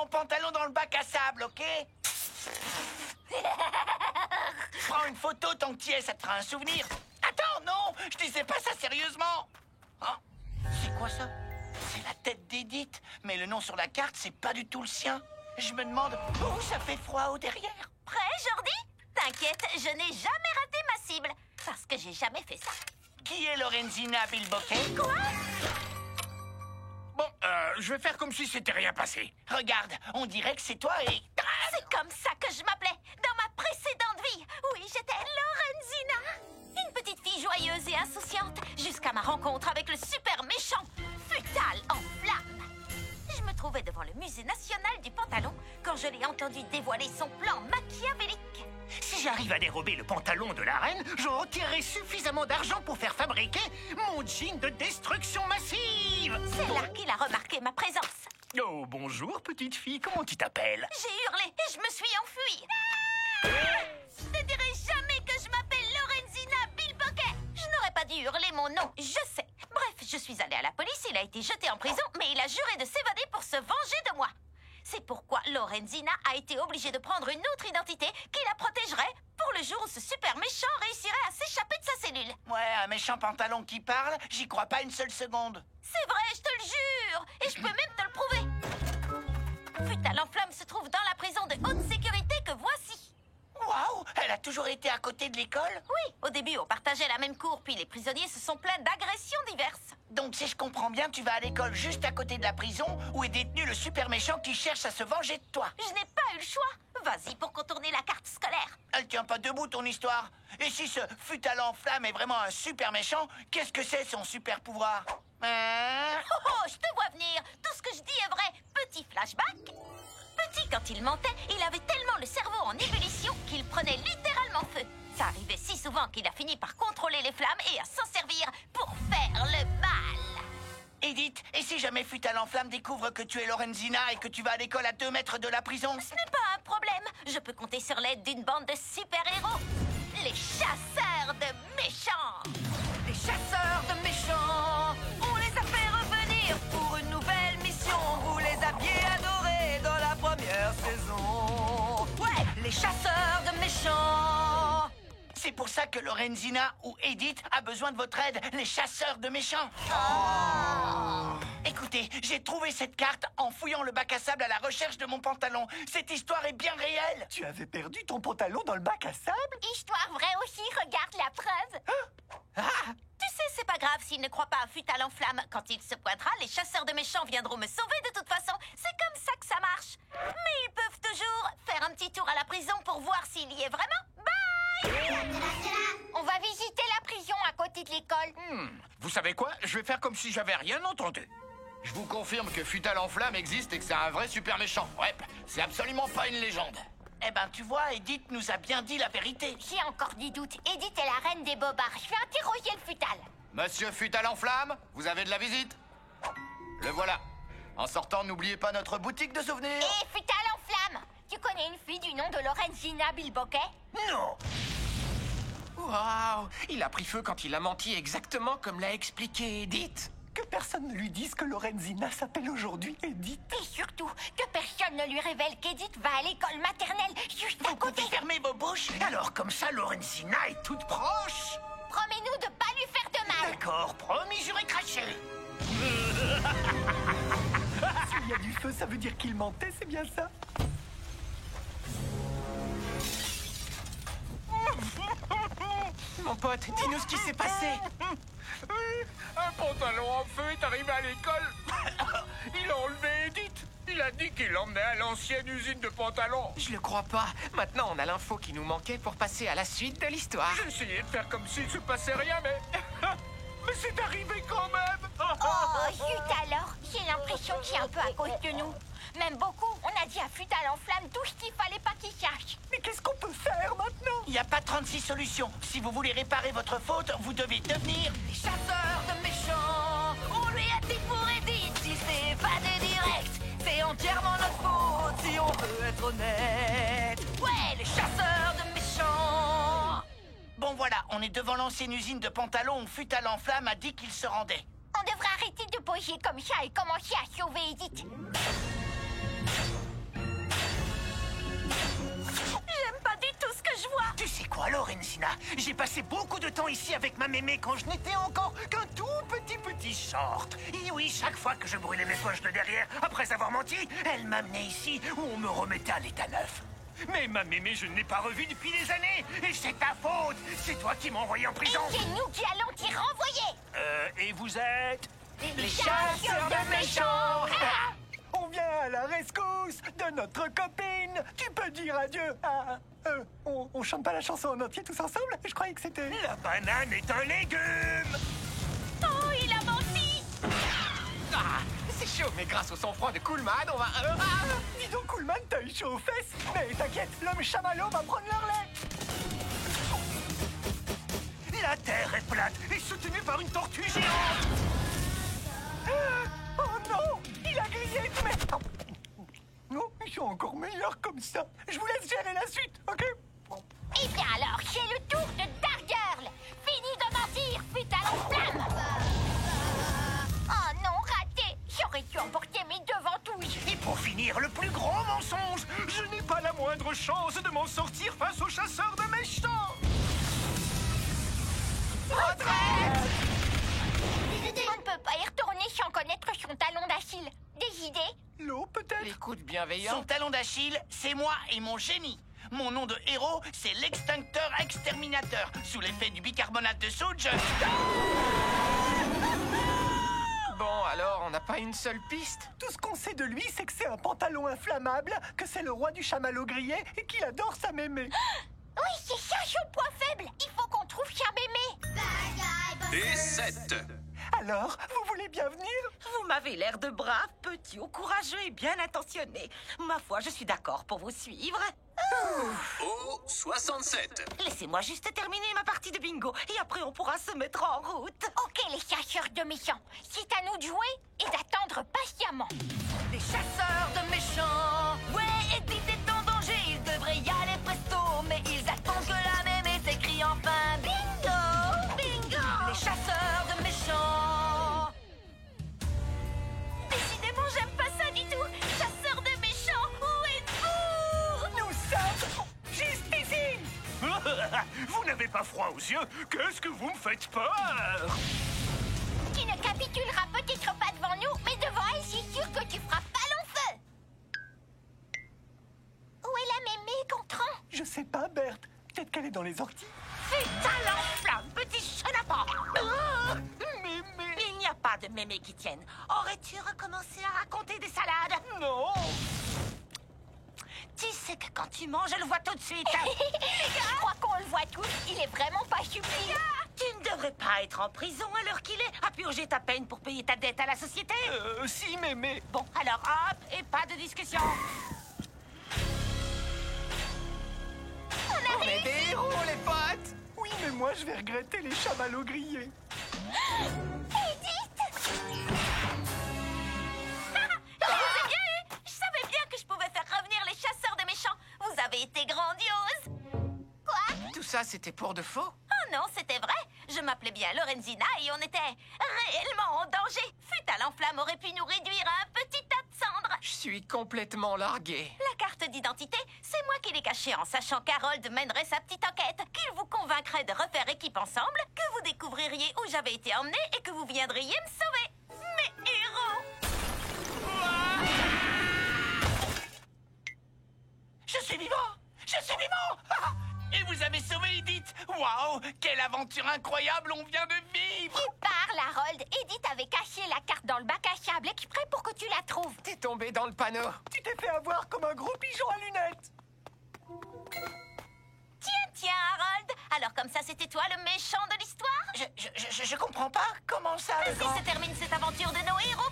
mon pantalon dans le bac à sable, ok? Prends une photo tant que t'y es, ça te fera un souvenir. Attends, non, je disais pas ça sérieusement. Hein? C'est quoi ça? C'est la tête d'Edith, mais le nom sur la carte, c'est pas du tout le sien. Je me demande où ça fait froid au derrière. Prêt, Jordi? T'inquiète, je n'ai jamais raté ma cible, parce que j'ai jamais fait ça. Qui est Lorenzina Bilboquet? Quoi? Bon, je vais faire comme si c'était rien passé. Regarde, on dirait que c'est toi et... C'est comme ça que je m'appelais, dans ma précédente vie. Oui, j'étais Lorenzina. Une petite fille joyeuse et insouciante, jusqu'à ma rencontre avec le super méchant, Futal en flammes. Je me trouvais devant le musée national du pantalon quand je l'ai entendu dévoiler son plan machiavélique. Si j'arrive à dérober le pantalon de la reine, je retirerai suffisamment d'argent pour faire fabriquer mon jean de destruction massive. C'est là qu'il a remarqué ma présence. Oh, bonjour, petite fille. Comment tu t'appelles? J'ai hurlé et je me suis enfuie. Ne dirai jamais que je m'appelle Lorenzina Bilboquet. Je n'aurais pas dû hurler mon nom, je sais. Bref, je suis allée à la police, il a été jeté en prison, mais il a juré de s'évader pour se venger de moi. C'est pourquoi Lorenzina a été obligée de prendre une autre identité qui la protégerait pour le jour où ce super méchant réussirait à s'échapper de sa cellule. Ouais, un méchant pantalon qui parle, j'y crois pas une seule seconde. C'est vrai, je te le jure. Et je peux même te le prouver. Futal en flamme se trouve dans la prison de haute sécurité que voici. Waouh, elle a toujours été à côté de l'école? Oui, au début, on partageait la même cour, puis les prisonniers se sont plaints d'agressions diverses. Donc, si je comprends bien, tu vas à l'école juste à côté de la prison où est détenu le super méchant qui cherche à se venger de toi. Je n'ai pas eu le choix. Vas-y pour contourner la carte scolaire. Elle tient pas debout, ton histoire. Et si ce Futal en flamme est vraiment un super méchant, qu'est-ce que c'est son super pouvoir? Hein? Oh, oh, je te vois venir. Tout ce que je dis est vrai. Petit flashback. Petit, quand il mentait, il avait tellement le cerveau en ébullition qu'il prenait littéralement feu. Ça arrivait si souvent qu'il a fini par contrôler les flammes et à s'en servir pour faire le mal. Edith, et si jamais Futal en flamme découvre que tu es Lorenzina et que tu vas à l'école à 2 mètres de la prison? Ce n'est pas un problème. Je peux compter sur l'aide d'une bande de super-héros. Les chasseurs de méchants. Les chasseurs de méchants, on les a fait revenir pour une nouvelle mission. Vous les aviez adorés dans la première saison. Ouais, les chasseurs de méchants. C'est pour ça que Lorenzina ou Edith a besoin de votre aide, les chasseurs de méchants. Écoutez, j'ai trouvé cette carte en fouillant le bac à sable à la recherche de mon pantalon. Cette histoire est bien réelle. Tu avais perdu ton pantalon dans le bac à sable? Histoire vraie aussi, regarde la preuve. Tu sais, c'est pas grave s'il ne croit pas à Futal en flamme. Quand il se pointera, les chasseurs de méchants viendront me sauver de toute façon. C'est comme ça que ça marche. Mais ils peuvent toujours faire un petit tour à la prison pour voir s'il y est vraiment. Bye! On va visiter la prison à côté de l'école. Vous savez quoi? Je vais faire comme si j'avais rien entendu. Je vous confirme que Futal en flamme existe et que c'est un vrai super méchant. Ouais, c'est absolument pas une légende. Eh ben, tu vois, Edith nous a bien dit la vérité. J'ai encore des doutes. Edith est la reine des bobards. Je vais interroger le Futal. Monsieur Futal en flamme, vous avez de la visite? Le voilà. En sortant, n'oubliez pas notre boutique de souvenirs. Et Futal en flamme, tu connais une fille du nom de Lorenzina Bilboquet? Non. Waouh! Il a pris feu quand il a menti exactement comme l'a expliqué Edith. Que personne ne lui dise que Lorenzina s'appelle aujourd'hui Edith. Et surtout, que personne ne lui révèle qu'Edith va à l'école maternelle juste à Vous côté. pouvez fermer vos bouches? Alors, comme ça, Lorenzina est toute proche. Promets-nous de pas lui faire de mal. D'accord, promis, j'aurai craché. S'il y a du feu, ça veut dire qu'il mentait, c'est bien ça? Mon pote, dis-nous ce qui s'est passé. Un pantalon en feu est arrivé à l'école. Il a enlevé Edith. Il a dit qu'il l'emmenait à l'ancienne usine de pantalons. Je le crois pas. Maintenant, on a l'info qui nous manquait pour passer à la suite de l'histoire. J'ai essayé de faire comme s'il se passait rien, mais... mais c'est arrivé quand même. Oh, zut alors. J'ai l'impression que c'est un peu à cause de nous. Même beaucoup, on a dit à Futal en flamme tout ce qu'il fallait pas qu'il sache. Mais qu'est-ce qu'on peut faire maintenant? Il n'y a pas 36 solutions. Si vous voulez réparer votre faute, vous devez devenir... Les chasseurs de méchants, on lui a dit pour Edith, il s'est évadé direct. C'est entièrement notre faute si on veut être honnête. Ouais, les chasseurs de méchants. Bon voilà, on est devant l'ancienne usine de pantalons où Futal en flamme a dit qu'il se rendait. On devrait arrêter de poser comme ça et commencer à sauver Edith. Tu sais quoi, Lorenzina? J'ai passé beaucoup de temps ici avec ma mémé quand je n'étais encore qu'un tout petit short. Et oui, chaque fois que je brûlais mes poches de derrière, après avoir menti, elle m'amenait ici où on me remettait à l'état neuf. Mais ma mémé, je ne l'ai pas revue depuis des années. Et c'est ta faute. C'est toi qui m'as envoyé en prison. Et c'est nous qui allons t'y renvoyer. Et vous êtes? Les chasseurs de méchants. On vient à la rescousse de notre copine. Tu peux dire adieu à... on chante pas la chanson en entier tous ensemble? Je croyais que c'était... La banane est un légume. Oh, il a menti. Ah, c'est chaud, mais grâce au sang-froid de Coolman, on va... Dis donc, Coolman, t'as eu chaud aux fesses. Mais t'inquiète, l'homme chamallow va prendre leur lait. La Terre est plate et soutenue par une tortue géante. Oh non, il a grillé tous mes... Non, ils sont encore meilleurs comme ça. Je vous laisse gérer la suite, ok? Eh bien alors, c'est le tour de Dark Girl. Fini de mentir, putain en flamme. Oh non, raté. J'aurais dû emporter mes deux ventouilles. Et pour finir, le plus grand mensonge, je n'ai pas la moindre chance de m'en sortir face aux chasseurs de méchants. On ne peut pas y retourner sans connaître son talon d'Achille. Des idées? L'eau, peut-être? Les coups de bienveillance. Son talon d'Achille, c'est moi et mon génie. Mon nom de héros, c'est l'extincteur exterminateur. Sous l'effet du bicarbonate de soude, je... Bon, alors, on n'a pas une seule piste? Tout ce qu'on sait de lui, c'est que c'est un pantalon inflammable, que c'est le roi du chamallow grillé et qu'il adore sa mémé. Oui, c'est ça son point faible. Il faut qu'on trouve sa mémé. Et 7. Alors, vous voulez bien venir? Vous m'avez l'air de brave, petit, ou courageux et bien intentionné. Ma foi, je suis d'accord pour vous suivre. Au 67. Laissez-moi juste terminer ma partie de bingo et après on pourra se mettre en route. Ok, les chasseurs de méchants. C'est à nous de jouer et d'attendre patiemment. Les chasseurs de méchants. Ouais, Edith est en danger, ils devraient y aller presto. Mais ils attendent que la mémé s'écrie enfin bingo, bingo. Les chasseurs de méchants. Décidément, j'aime pas ça du tout. Chasseurs de méchants, où êtes-vous? Nous sommes juste ici. Vous n'avez pas froid aux yeux? Qu'est-ce que vous me faites peur? Tu ne capituleras peut-être pas devant nous, mais devant elle, c'est sûr que tu feras pas long feu. Où est la mémé, Gontran? Je sais pas, Berthe. Peut-être qu'elle est dans les orties. Putain, l'enflamme, petit chenapan. Mémé. Il n'y a pas de mémé qui tienne. Aurais-tu recommencé à raconter des salades? Non. Tu sais que quand tu manges, je le vois tout de suite. Je crois qu'on le voit tous. Il est vraiment pas subtil. Tu ne devrais pas être en prison à l'heure qu'il est, à purger ta peine pour payer ta dette à la société. Si, mémé. Bon, alors hop, et pas de discussion. On est des héros, les potes! Oui, mais moi, je vais regretter les chamallows grillés. Je vous ai bien eu. Je savais bien que je pouvais faire revenir les chasseurs de méchants. Vous avez été grandiose. Quoi? Tout ça, c'était pour de faux? Oh non, c'était vrai. Je m'appelais bien Lorenzina et on était réellement en danger. Fut à l'enflamme aurait pu nous réduire à un petit tas de cendres. Je suis complètement largué. La carte d'identité, c'est moi qui l'ai cachée en sachant qu'Harold mènerait sa petite enquête, qu'il vous convaincrait de refaire équipe ensemble, que vous découvririez où j'avais été emmené et que vous viendriez me sauver. Mes héros! Je suis vivant! Je suis vivant! Ah! Et vous avez sauvé Edith! Waouh! Quelle aventure incroyable on vient de vivre! Tu parles, Harold. Edith avait caché la carte dans le bac à sable exprès pour que tu la trouves. T'es tombé dans le panneau. Tu t'es fait avoir comme un gros pigeon à lunettes. Tiens, Harold. Alors comme ça, c'était toi le méchant de l'histoire? Je comprends pas comment ça... Ainsi se termine cette aventure de nos héros